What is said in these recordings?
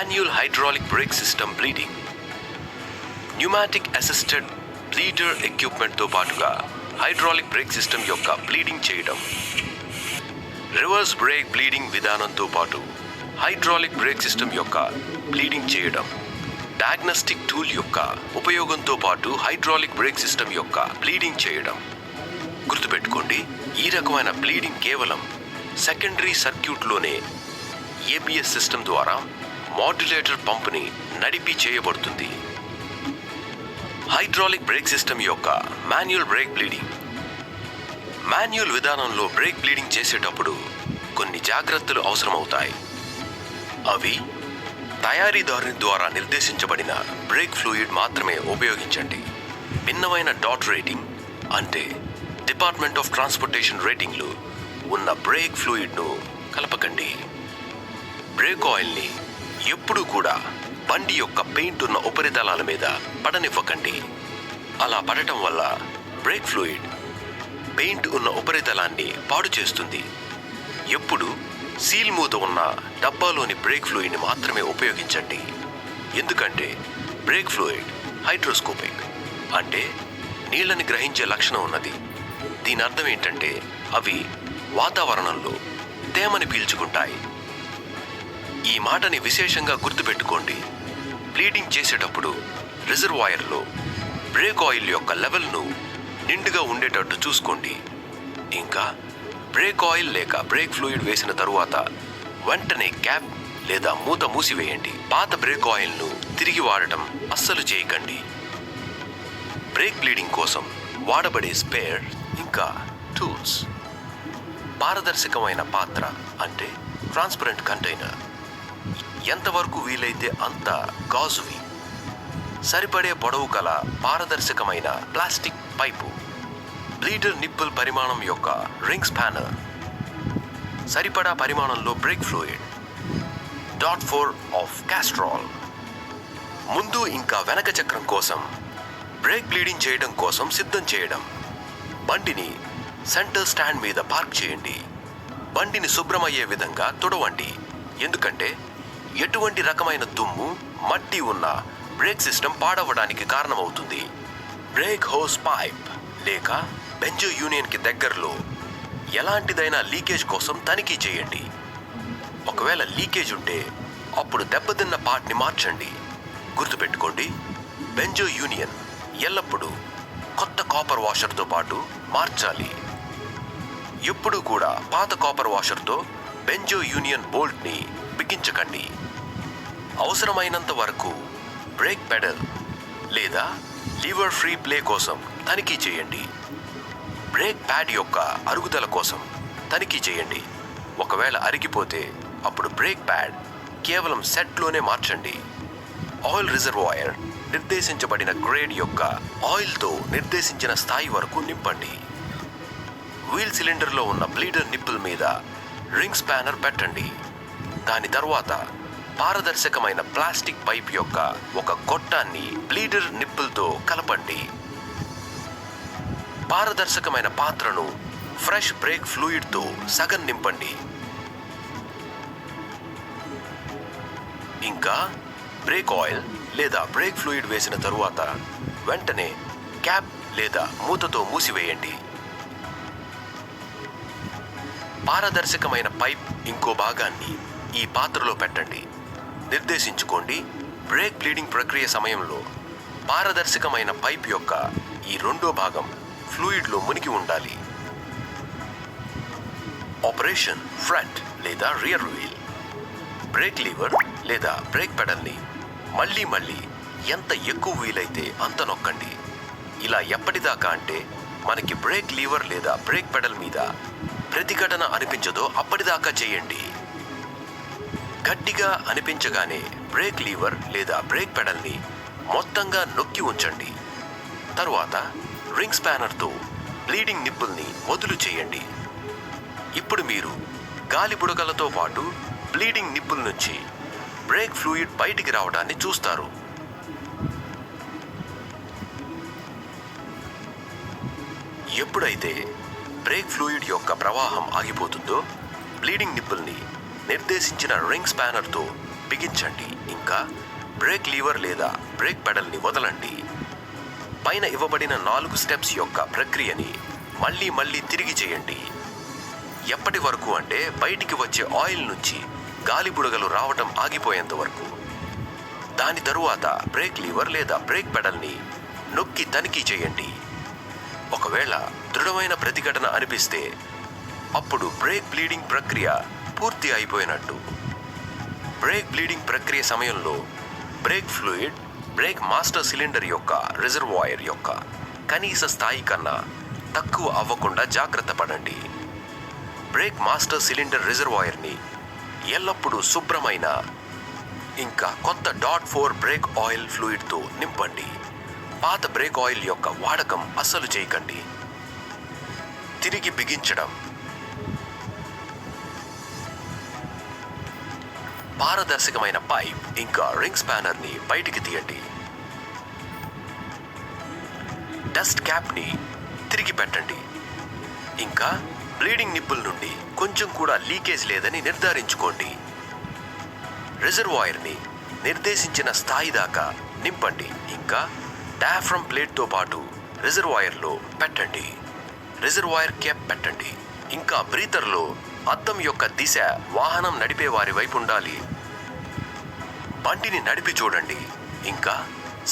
Manual hydraulic brake system bleeding. Pneumatic assisted bleeder ఎక్విప్మెంట్తో పాటుగా hydraulic brake system యొక్క bleeding చేయడం. రివర్స్ బ్రేక్ బ్లీడింగ్ విధానంతో పాటు హైడ్రాలిక్ బ్రేక్ సిస్టమ్ యొక్క బ్లీడింగ్ చేయడం. డయాగ్నోస్టిక్ టూల్ యొక్క ఉపయోగంతో పాటు హైడ్రాలిక్ బ్రేక్ సిస్టమ్ యొక్క బ్లీడింగ్ చేయడం. గుర్తుపెట్టుకోండి, ఈ రకమైన బ్లీడింగ్ కేవలం సెకండరీ సర్క్యూట్లోనే ఏబిఎస్ సిస్టమ్ ద్వారా మాడ్యులేటర్ పంప్ని నడిపి చేయబడుతుంది. హైడ్రాలిక్ బ్రేక్ సిస్టమ్ యొక్క మాన్యువల్ బ్రేక్ బ్లీడింగ్. మాన్యువల్ విధానంలో బ్రేక్ బ్లీడింగ్ చేసేటప్పుడు కొన్ని జాగ్రత్తలు అవసరమవుతాయి. అవి తయారీదారుని ద్వారా నిర్దేశించబడిన బ్రేక్ ఫ్లూయిడ్ మాత్రమే ఉపయోగించండి. భిన్నమైన డాట్ రేటింగ్ అంటే డిపార్ట్మెంట్ ఆఫ్ ట్రాన్స్పోర్టేషన్ రేటింగ్లు ఉన్న బ్రేక్ ఫ్లూయిడ్ను కలపకండి. బ్రేక్ ఆయిల్ని ఎప్పుడూ కూడా బండి యొక్క పెయింట్ ఉన్న ఉపరితలాల మీద పడనివ్వకండి. అలా పడటం వల్ల బ్రేక్ ఫ్లూయిడ్ పెయింట్ ఉన్న ఉపరితలాన్ని పాడు చేస్తుంది. ఎప్పుడు సీల్ మూత ఉన్న డబ్బాలోని బ్రేక్ ఫ్లూయిడ్ని మాత్రమే ఉపయోగించండి. ఎందుకంటే బ్రేక్ ఫ్లూయిడ్ హైడ్రోస్కోపిక్ అంటే నీళ్ళని గ్రహించే లక్షణం ఉన్నది. దీని అర్థం ఏంటంటే అవి వాతావరణంలో తేమని పీల్చుకుంటాయి. ఈ మాటని విశేషంగా గుర్తుపెట్టుకోండి. బ్లీడింగ్ చేసేటప్పుడు రిజర్వాయర్లో బ్రేక్ ఆయిల్ యొక్క లెవెల్ను నిండుగా ఉండేటట్టు చూసుకోండి. ఇంకా బ్రేక్ ఆయిల్ లేక బ్రేక్ ఫ్లూయిడ్ వేసిన తరువాత వెంటనే క్యాప్ లేదా మూత మూసివేయండి. పాత బ్రేక్ ఆయిల్ను తిరిగి వాడటం అస్సలు చేయకండి. బ్రేక్ బ్లీడింగ్ కోసం వాడబడే స్పేర్ ఇంకా టూల్స్. పారదర్శకమైన పాత్ర అంటే ట్రాన్స్పరెంట్ కంటైనర్. ఎంతవరకు వీలైతే అంత గాజువి. సరిపడే పొడవు కల పారదర్శకమైన ప్లాస్టిక్ పైపు. బ్లీడర్ నిప్పుల్ పరిమాణం యొక్క రింగ్ స్పానర్. సరిపడా పరిమాణంలో బ్రేక్ ఫ్లూయిడ్. .4 of Castrol. ముందు ఇంకా వెనక చక్రం కోసం బ్రేక్ బ్లీడింగ్ చేయడం కోసం సిద్ధం చేయడం. బండిని సెంటర్ స్టాండ్ మీద పార్క్ చేయండి. బండిని శుభ్రమయ్యే విధంగా తుడవండి. ఎందుకంటే ఎటువంటి రకమైన దుమ్ము, మట్టి ఉన్న బ్రేక్ సిస్టమ్ పాడవడానికి కారణమవుతుంది. బ్రేక్ హోస్ పైప్ లేక బెంజో యూనియన్కి దగ్గరలో ఎలాంటిదైనా లీకేజ్ కోసం తనిఖీ చేయండి. ఒకవేళ లీకేజ్ ఉంటే అప్పుడు దెబ్బతిన్న పార్ట్ని మార్చండి. గుర్తుపెట్టుకోండి, బెంజో యూనియన్ ఎల్లప్పుడూ కొత్త కాపర్ వాషర్తో పాటు మార్చాలి. ఎప్పుడూ కూడా పాత కాపర్ వాషర్తో బెంజో యూనియన్ బోల్ట్ని బిగించకండి. అవసరమైనంత వరకు బ్రేక్ పెడల్ లేదా లీవర్ ఫ్రీ ప్లే కోసం తనిఖీ చేయండి. బ్రేక్ ప్యాడ్ యొక్క అరుగుదల కోసం తనిఖీ చేయండి. ఒకవేళ అరిగిపోతే అప్పుడు బ్రేక్ ప్యాడ్ కేవలం సెట్లోనే మార్చండి. ఆయిల్ రిజర్వాయర్ నిర్దేశించబడిన గ్రేడ్ యొక్క ఆయిల్తో నిర్దేశించిన స్థాయి వరకు నింపండి. వీల్ సిలిండర్లో ఉన్న బ్లీడర్ నిప్పుల్ మీద రింగ్ స్పానర్ పెట్టండి. దాని తర్వాత పారదర్శకమైన ప్లాస్టిక్ పైప్ యొక్క ఒక గొట్టాన్ని బ్లీడర్ నిప్పుల్తో కలపండి. పారదర్శకమైన పాత్రను ఫ్రెష్ బ్రేక్ ఫ్లూయిడ్తో సగం నింపండి. ఇంకా బ్రేక్ ఆయిల్ లేదా బ్రేక్ ఫ్లూయిడ్ వేసిన తరువాత వెంటనే క్యాప్ లేదా మూతతో మూసివేయండి. పారదర్శకమైన పైప్ ఇంకో భాగాన్ని ఈ పాత్రలో పెట్టండి. నిర్దేశించుకోండి, బ్రేక్ బ్లీడింగ్ ప్రక్రియ సమయంలో పారదర్శకమైన పైప్ యొక్క ఈ రెండో భాగం ఫ్లూయిడ్లో మునిగి ఉండాలి. ఆపరేషన్ ఫ్రంట్ లేదా రియర్ వీల్. బ్రేక్ లీవర్ లేదా బ్రేక్ పెడల్ని మళ్ళీ ఎంత ఎక్కువ వీలైతే అంత నొక్కండి. ఇలా ఎప్పటిదాకా అంటే మనకి బ్రేక్ లీవర్ లేదా బ్రేక్ పెడల్ మీద ప్రతిఘటన అనిపించదో అప్పటిదాకా చేయండి. గట్టిగా అనిపించగానే బ్రేక్ లీవర్ లేదా బ్రేక్ పెడల్ని మొత్తంగా నొక్కి ఉంచండి. తరువాత రింగ్ స్పానర్తో బ్లీడింగ్ నిప్పుల్ని వదులు చేయండి. ఇప్పుడు మీరు గాలి బుడగలతో పాటు బ్లీడింగ్ నిప్పుల్ నుంచి బ్రేక్ ఫ్లూయిడ్ బయటికి రావడాన్ని చూస్తారు. ఎప్పుడైతే బ్రేక్ ఫ్లూయిడ్ యొక్క ప్రవాహం ఆగిపోతుందో బ్లీడింగ్ నిప్పుల్ని నిర్దేశించిన రింగ్ స్పానర్తో బిగించండి. ఇంకా బ్రేక్ లీవర్ లేదా బ్రేక్ పెడల్ని వదలండి. పైన ఇవ్వబడిన 4 స్టెప్స్ యొక్క ప్రక్రియని మళ్ళీ తిరిగి చేయండి. ఎప్పటి వరకు అంటే బయటికి వచ్చే ఆయిల్ నుంచి గాలి బుడగలు రావటం ఆగిపోయేంత వరకు. దాని తరువాత బ్రేక్ లీవర్ లేదా బ్రేక్ పెడల్ని నొక్కి తనిఖీ చేయండి. ఒకవేళ దృఢమైన ప్రతిఘటన అనిపిస్తే అప్పుడు బ్రేక్ బ్లీడింగ్ ప్రక్రియ పూర్తి అయిపోయినట్టు. బ్రేక్ బ్లీడింగ్ ప్రక్రియ సమయంలో break fluid break master cylinder యొక్క రిజర్వాయర్ యొక్క కనీస స్థాయి కన్నా తక్కువ అవ్వకుండా జాగ్రత్త పడండి. బ్రేక్ మాస్టర్ సిలిండర్ రిజర్వాయర్ని ఎల్లప్పుడూ శుభ్రమైన ఇంకా కొత్త .4 బ్రేక్ ఆయిల్ ఫ్లూయిడ్తో నింపండి. పాత బ్రేక్ ఆయిల్ యొక్క వాడకం అస్సలు చేయకండి. తిరిగి బిగించడం. పారదర్శకమైన పైప్ ఇంకా రింగ్ స్పానర్ని బయటికి తీయండి. డస్ట్ క్యాప్ని తిరిగి పెట్టండి. ఇంకా బ్లీడింగ్ నిప్పుల్ నుండి కొంచెం కూడా లీకేజ్ లేదని నిర్ధారించుకోండి. రిజర్వాయర్ని నిర్దేశించిన స్థాయి దాకా నింపండి. ఇంకా డయాఫ్రమ్ ప్లేట్తో పాటు రిజర్వాయర్లో పెట్టండి. రిజర్వాయర్ క్యాప్ పెట్టండి. ఇంకా బ్రీతర్లో అద్దం యొక్క దిశ వాహనం నడిపే వారి వైపు ఉండాలి. బండిని నడిపి చూడండి. ఇంకా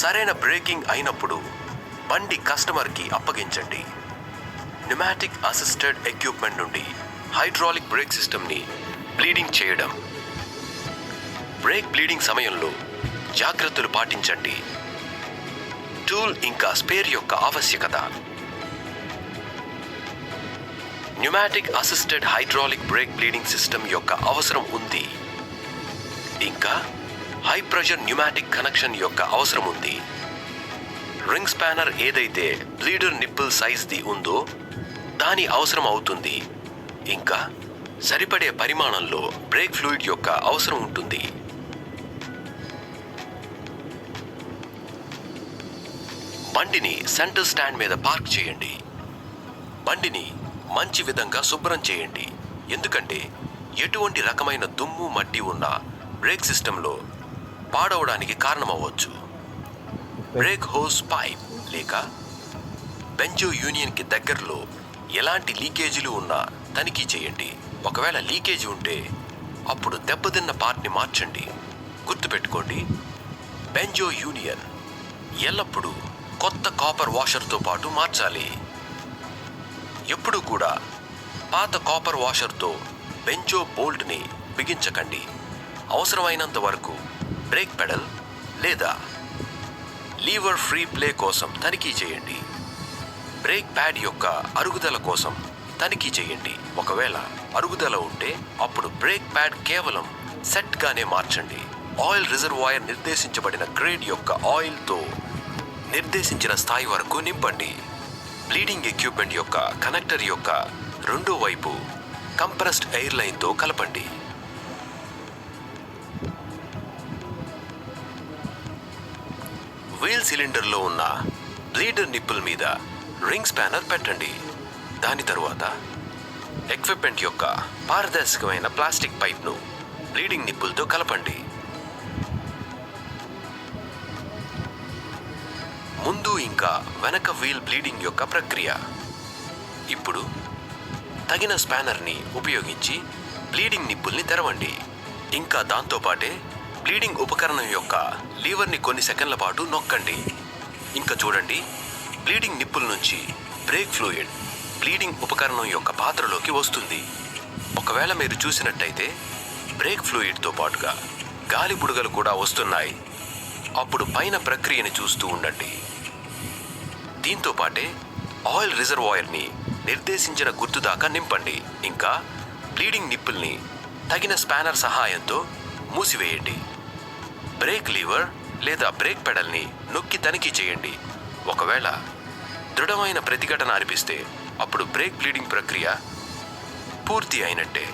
సరైన బ్రేకింగ్ అయినప్పుడు బండి కస్టమర్కి అప్పగించండి. న్యూమాటిక్ అసిస్టెడ్ ఎక్విప్మెంట్ నుండి హైడ్రాలిక్ బ్రేక్ సిస్టమ్ని బ్లీడింగ్ చేయడం. బ్రేక్ బ్లీడింగ్ సమయంలో జాగ్రత్తలు పాటించండి. టూల్ ఇంకా స్పేర్ యొక్క ఆవశ్యకత. Pneumatic assisted hydraulic break bleeding system యొక్క అవసరం ఉంది. ఇంకా హై ప్రెషర్ న్యూమాటిక్ కనెక్షన్ యొక్క అవసరం ఉంది. రింగ్ స్పానర్ ఏదైతే బ్లీడర్ నిప్పుల్ సైజ్ది ఉందో దాని అవసరం అవుతుంది. ఇంకా సరిపడే పరిమాణంలో బ్రేక్ ఫ్లూయిడ్ యొక్క అవసరం ఉంటుంది. బండిని సెంటర్ స్టాండ్ మీద పార్క్ చేయండి. బండిని మంచి విధంగా శుభ్రం చేయండి. ఎందుకంటే ఎటువంటి రకమైన దుమ్ము మట్టి ఉన్న బ్రేక్ సిస్టంలో పాడవడానికి కారణమవ్వచ్చు. బ్రేక్ హోస్ పైప్ లేక బెంజో యూనియన్కి దగ్గరలో ఎలాంటి లీకేజీలు ఉన్నా తనిఖీ చేయండి. ఒకవేళ లీకేజీ ఉంటే అప్పుడు దెబ్బతిన్న పార్ట్ని మార్చండి. గుర్తుపెట్టుకోండి, బెంజో యూనియన్ ఎల్లప్పుడూ కొత్త కాపర్ వాషర్తో పాటు మార్చాలి. ఎప్పుడు కూడా పాత కాపర్ వాషర్తో బెంజో బోల్ట్ని బిగించకండి. అవసరమైనంత వరకు బ్రేక్ పెడల్ లేదా లీవర్ ఫ్రీ ప్లే కోసం తనిఖీ చేయండి. బ్రేక్ ప్యాడ్ యొక్క అరుగుదల కోసం తనిఖీ చేయండి. ఒకవేళ అరుగుదల ఉంటే అప్పుడు బ్రేక్ ప్యాడ్ కేవలం సెట్గానే మార్చండి. ఆయిల్ రిజర్వాయర్ నిర్దేశించబడిన గ్రేడ్ యొక్క ఆయిల్తో నిర్దేశించిన స్థాయి వరకు నింపండి. బ్లీడింగ్ ఎక్విప్మెంట్ యొక్క కనెక్టర్ యొక్క రెండో వైపు కంప్రెస్డ్ ఎయిర్ లైన్తో కలపండి. వీల్ సిలిండర్లో ఉన్న బ్లీడర్ నిప్పుల్ మీద రింగ్ స్పానర్ పెట్టండి. దాని తరువాత ఎక్విప్మెంట్ యొక్క పారదర్శకమైన ప్లాస్టిక్ పైప్ను బ్లీడింగ్ నిప్పుల్తో కలపండి. ముందు ఇంకా వెనక వీల్ బ్లీడింగ్ యొక్క ప్రక్రియ. ఇప్పుడు తగిన స్పానర్ని ఉపయోగించి బ్లీడింగ్ నిప్పుల్ని తెరవండి. ఇంకా దాంతోపాటే బ్లీడింగ్ ఉపకరణం యొక్క లీవర్ని కొన్ని సెకండ్ల పాటు నొక్కండి. ఇంకా చూడండి, బ్లీడింగ్ నిప్పుల్ నుంచి బ్రేక్ ఫ్లూయిడ్ బ్లీడింగ్ ఉపకరణం యొక్క పాత్రలోకి వస్తుంది. ఒకవేళ మీరు చూసినట్టయితే బ్రేక్ ఫ్లూయిడ్తో పాటుగా గాలి బుడగలు కూడా వస్తున్నాయి. అప్పుడు పైన ప్రక్రియని చూస్తూ ఉండండి. దీంతో పాటే ఆయిల్ రిజర్వాయర్ని నిర్దేశించిన గుర్తు దాకా నింపండి. ఇంకా బ్లీడింగ్ నిప్పుల్ని తగిన స్పానర్ సహాయంతో మూసివేయండి. బ్రేక్ లీవర్ లేదా బ్రేక్ పెడల్ని నొక్కి తనిఖీ చేయండి. ఒకవేళ దృఢమైన ప్రతిఘటన అనిపిస్తే అప్పుడు బ్రేక్ బ్లీడింగ్ ప్రక్రియ పూర్తి అయినట్టే.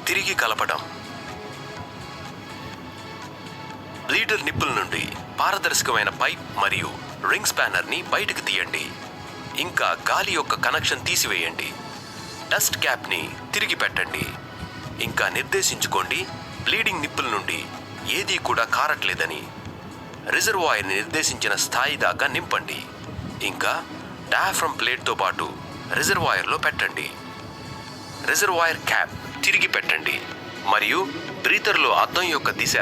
తిరిగి కలపడం. బ్లీడర్ నిప్పుల్ నుండి పారదర్శకమైన పైప్ మరియు రింగ్ స్పానర్ని బయటకు తీయండి. ఇంకా గాలి యొక్క కనెక్షన్ తీసివేయండి. డస్ట్ క్యాప్ని తిరిగి పెట్టండి. ఇంకా నిర్దేశించుకోండి, బ్లీడింగ్ నిప్పుల నుండి ఏదీ కూడా కారట్లేదని రిజర్వాయర్ని నిర్దేశించిన స్థాయి దాకా నింపండి. ఇంకా డయాఫ్రమ్ ప్లేట్తో పాటు రిజర్వాయర్లో పెట్టండి. రిజర్వాయర్ క్యాప్ తిరిగి పెట్టండి మరియు బ్రీతర్లో అద్దం యొక్క దిశ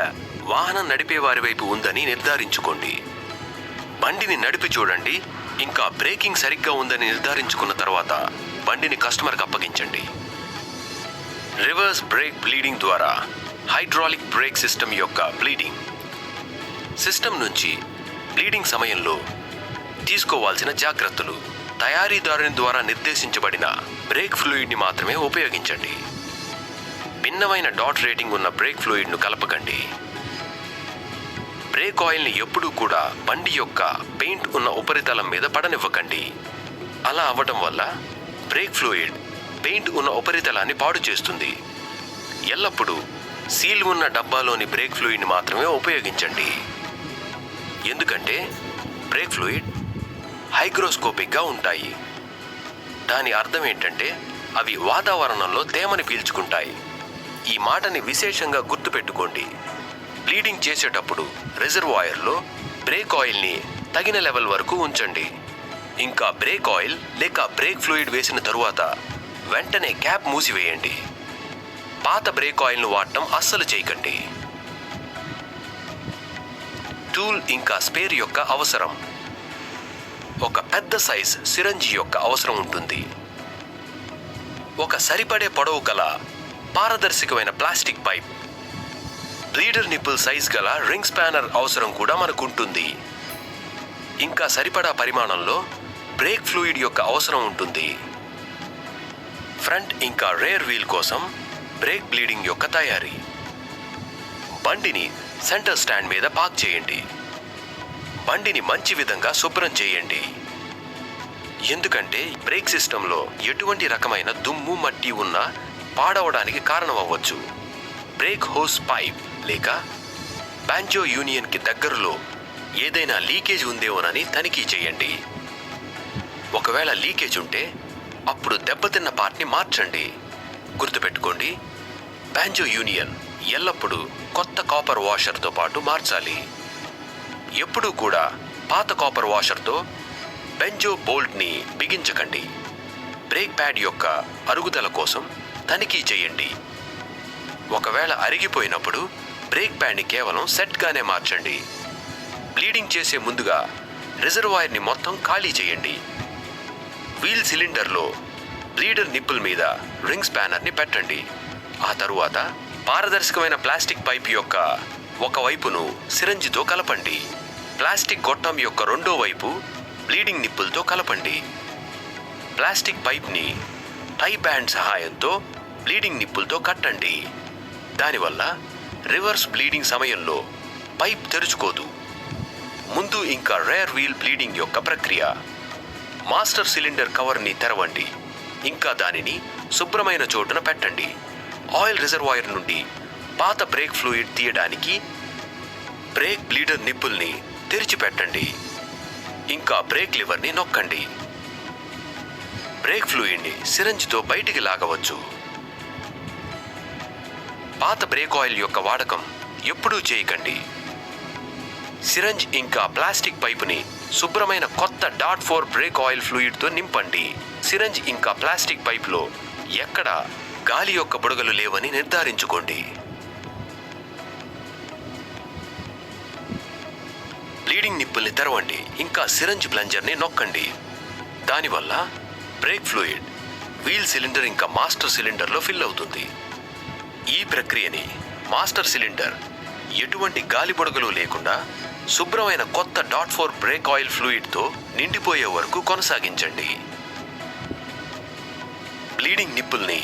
వాహనం నడిపే వారి వైపు ఉందని నిర్ధారించుకోండి. బండిని నడిపి చూడండి. ఇంకా బ్రేకింగ్ సరిగ్గా ఉందని నిర్ధారించుకున్న తర్వాత బండిని కస్టమర్కి అప్పగించండి. రివర్స్ బ్రేక్ బ్లీడింగ్ ద్వారా హైడ్రాలిక్ బ్రేక్ సిస్టమ్ యొక్క బ్లీడింగ్. సిస్టమ్ నుంచి బ్లీడింగ్ సమయంలో తీసుకోవాల్సిన జాగ్రత్తలు. తయారీదారుని ద్వారా నిర్దేశించబడిన బ్రేక్ ఫ్లూయిడ్ని మాత్రమే ఉపయోగించండి. భిన్నమైన డాట్ రేటింగ్ ఉన్న బ్రేక్ ఫ్లూయిడ్ను కలపకండి. బ్రేక్ ఆయిల్ని ఎప్పుడూ కూడా బండి యొక్క పెయింట్ ఉన్న ఉపరితలం మీద పడనివ్వకండి. అలా అవ్వడం వల్ల బ్రేక్ ఫ్లూయిడ్ పెయింట్ ఉన్న ఉపరితలాన్ని పాడు చేస్తుంది. ఎల్లప్పుడూ సీల్ ఉన్న డబ్బాలోని బ్రేక్ ఫ్లూయిడ్ని మాత్రమే ఉపయోగించండి. ఎందుకంటే బ్రేక్ ఫ్లూయిడ్ హైగ్రోస్కోపిక్గా ఉంటాయి. దాని అర్థం ఏంటంటే అవి వాతావరణంలో తేమని పీల్చుకుంటాయి. ఈ మాటని విశేషంగా గుర్తుపెట్టుకోండి. బ్లీడింగ్ చేసేటప్పుడు రిజర్వాయర్లో బ్రేక్ ఆయిల్ని తగిన లెవెల్ వరకు ఉంచండి. ఇంకా బ్రేక్ ఆయిల్ లేక బ్రేక్ ఫ్లూయిడ్ వేసిన తరువాత వెంటనే క్యాప్ మూసివేయండి. పాత బ్రేక్ ఆయిల్ను వాడటం అస్సలు చేయకండి. టూల్ ఇంకా స్పేర్ యొక్క అవసరం. ఒక పెద్ద సైజ్ సిరంజి యొక్క అవసరం ఉంటుంది. ఒక సరిపడే పొడవు గల పారదర్శకమైన ప్లాస్టిక్ పైప్, బ్లీడర్ నిప్పుల్ సైజ్ గల రింగ్ స్పానర్ అవసరం కూడా మనకు ఉంటుంది. ఇంకా సరిపడా పరిమాణంలో బ్రేక్ ఫ్లూయిడ్ యొక్క అవసరం ఉంటుంది. ఫ్రంట్ ఇంకా రేర్ వీల్ కోసం బ్రేక్ బ్లీడింగ్ యొక్క తయారీ. బండిని సెంటర్ స్టాండ్ మీద పార్క్ చేయండి. బండిని మంచి విధంగా శుభ్రం చేయండి. ఎందుకంటే బ్రేక్ సిస్టంలో ఎటువంటి రకమైన దుమ్ము మట్టి ఉన్నా పాడవడానికి కారణం అవ్వచ్చు. బ్రేక్ హోస్ పైప్ లేక బ్యాంజో యూనియన్కి దగ్గరలో ఏదైనా లీకేజ్ ఉందేమోనని తనిఖీ చేయండి. ఒకవేళ లీకేజ్ ఉంటే అప్పుడు దెబ్బతిన్న పార్ట్ని మార్చండి. గుర్తుపెట్టుకోండి, బ్యాంజో యూనియన్ ఎల్లప్పుడూ కొత్త కాపర్ వాషర్తో పాటు మార్చాలి. ఎప్పుడూ కూడా పాత కాపర్ వాషర్తో బెంజో బోల్ట్ని బిగించకండి. బ్రేక్ ప్యాడ్ యొక్క అరుగుదల కోసం తనిఖీ చేయండి. ఒకవేళ అరిగిపోయినప్పుడు బ్రేక్ ప్యాడ్ని కేవలం సెట్గానే మార్చండి. బ్లీడింగ్ చేసే ముందుగా రిజర్వాయర్ని మొత్తం ఖాళీ చేయండి. వీల్ సిలిండర్లో బ్లీడర్ నిప్పుల్ మీద రింగ్ స్పానర్ని పెట్టండి. ఆ తరువాత పారదర్శకమైన ప్లాస్టిక్ పైప్ యొక్క ఒక వైపును సిరంజితో కలపండి. ప్లాస్టిక్ గొట్టం యొక్క రెండో వైపు బ్లీడింగ్ నిప్పులతో కలపండి. ప్లాస్టిక్ పైప్ని టై బ్యాండ్ సహాయంతో బ్లీడింగ్ నిప్పులతో కట్టండి. దానివల్ల రివర్స్ బ్లీడింగ్ సమయంలో పైప్ తెరుచుకోదు. ముందు ఇంకా రేర్ వీల్ బ్లీడింగ్ యొక్క ప్రక్రియ. మాస్టర్ సిలిండర్ కవర్ని తెరవండి. ఇంకా దానిని శుభ్రమైన చోటున పెట్టండి. ఆయిల్ రిజర్వాయర్ నుండి పాత బ్రేక్ ఫ్లూయిడ్ తీయడానికి బ్రేక్ బ్లీడర్ నిప్పుల్ని తెరిచిపెట్టండి. ఇంకా బ్రేక్ లివర్ని నొక్కండి. బ్రేక్ ఫ్లూయిడ్ని సిరంజితో బయటికి లాగవచ్చు. పాత బ్రేక్ ఆయిల్ యొక్క వాడకం ఎప్పుడూ చేయకండి. సిరంజ్ ఇంకా ప్లాస్టిక్ పైపుని శుభ్రమైన కొత్త డాట్ 4 బ్రేక్ ఆయిల్ ఫ్లూయిడ్తో నింపండి. సిరంజ్ ఇంకా ప్లాస్టిక్ పైపులో ఎక్కడ గాలి యొక్క బుడగలు లేవని నిర్ధారించుకోండి. బ్లీడింగ్ నిప్పుల్ని తెరవండి. ఇంకా సిరంజ్ ప్లంజర్ని నొక్కండి. దానివల్ల బ్రేక్ ఫ్లూయిడ్ వీల్ సిలిండర్ ఇంకా మాస్టర్ సిలిండర్లో ఫిల్ అవుతుంది. ఈ ప్రక్రియని మాస్టర్ సిలిండర్ ఎటువంటి గాలి బుడగలు లేకుండా శుభ్రమైన కొత్త డాట్ 4 బ్రేక్ ఆయిల్ ఫ్లూయిడ్తో నిండిపోయే వరకు కొనసాగించండి. బ్లీడింగ్ నిప్పుల్ని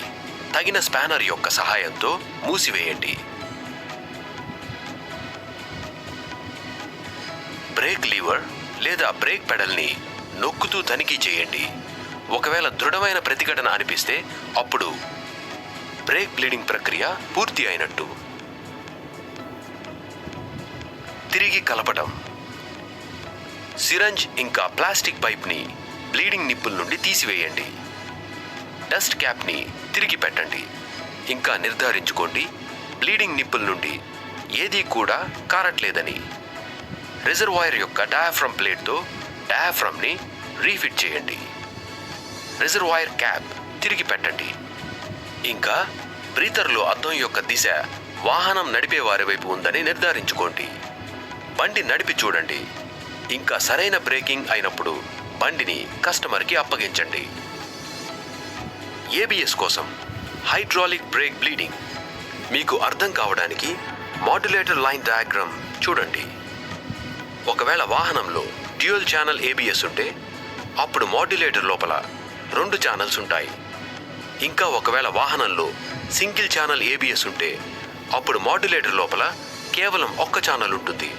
తగిన స్పానర్ యొక్క సహాయంతో మూసివేయండి. బ్రేక్ లీవర్ లేదా బ్రేక్ పెడల్ని నొక్కుతూ తనిఖీ చేయండి. ఒకవేళ దృఢమైన ప్రతిఘటన అనిపిస్తే అప్పుడు బ్రేక్ బ్లీడింగ్ ప్రక్రియ పూర్తి అయినట్టు. తిరిగి కలపటం. సిరంజ్ ఇంకా ప్లాస్టిక్ పైప్ని బ్లీడింగ్ నిప్పుల నుండి తీసివేయండి. డస్ట్ క్యాప్ని తిరిగి పెట్టండి. ఇంకా నిర్ధారించుకోండి బ్లీడింగ్ నిప్పుల నుండి ఏదీ కూడా కారట్లేదని. రిజర్వాయర్ యొక్క డయాఫ్రమ్ ప్లేట్తో డయాఫ్రమ్ని రీఫిట్ చేయండి. రిజర్వాయర్ క్యాప్ తిరిగి పెట్టండి. ఇంకా బ్రీతర్లో అద్దం యొక్క దిశ వాహనం నడిపే వారి వైపు ఉందని నిర్ధారించుకోండి. బండి నడిపి చూడండి. ఇంకా సరైన బ్రేకింగ్ అయినప్పుడు బండిని కస్టమర్కి అప్పగించండి. ఏబిఎస్ కోసం హైడ్రాలిక్ బ్రేక్ బ్లీడింగ్ మీకు అర్థం కావడానికి మాడ్యులేటర్ లైన్ డయాగ్రామ్ చూడండి. ఒకవేళ వాహనంలో డ్యూయల్ ఛానల్ ఏబిఎస్ ఉంటే అప్పుడు మాడ్యులేటర్ లోపల 2 ఛానల్స్ ఉంటాయి. ఇంకా ఒకవేళ వాహనంలో సింగిల్ ఛానల్ ఏబిఎస్ ఉంటే అప్పుడు మాడ్యులేటర్ లోపల కేవలం 1 ఛానల్ ఉంటుంది.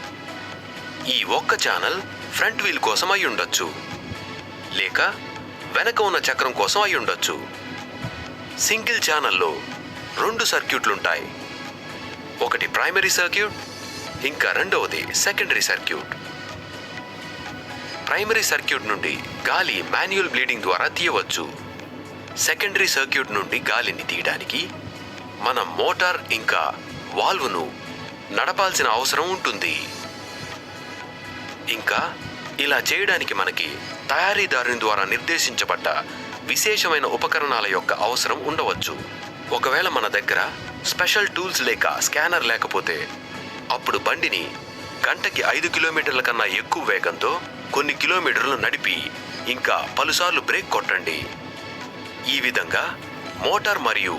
ఈ 1 ఛానల్ ఫ్రంట్ వీల్ కోసం అయి ఉండొచ్చు, లేక వెనక ఉన్న చక్రం కోసం అయి ఉండొచ్చు. సింగిల్ ఛానల్లో 2 సర్క్యూట్లుంటాయి. ఒకటి ప్రైమరీ సర్క్యూట్, ఇంకా రెండవది సెకండరీ సర్క్యూట్. ప్రైమరీ సర్క్యూట్ నుండి గాలి మాన్యువల్ బ్లీడింగ్ ద్వారా తీయవచ్చు. సెకండరీ సర్క్యూట్ నుండి గాలిని తీయడానికి మనం మోటార్ ఇంకా వాల్వ్ను నడపాల్సిన అవసరం ఉంటుంది. ఇంకా ఇలా చేయడానికి మనకి తయారీదారుని ద్వారా నిర్దేశించబడ్డ విశేషమైన ఉపకరణాల యొక్క అవసరం ఉండవచ్చు. ఒకవేళ మన దగ్గర స్పెషల్ టూల్స్ లేక స్కానర్ లేకపోతే అప్పుడు బండిని గంటకి 5 కిలోమీటర్ల కన్నా ఎక్కువ వేగంతో కొన్ని కిలోమీటర్లు నడిపి ఇంకా పలుసార్లు బ్రేక్ కొట్టండి. ఈ విధంగా మోటార్ మరియు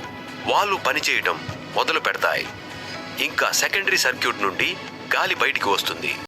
వాల్వ్ పనిచేయటం మొదలు పెడతాయి. ఇంకా సెకండరీ సర్క్యూట్ నుండి గాలి బయటికి వస్తుంది.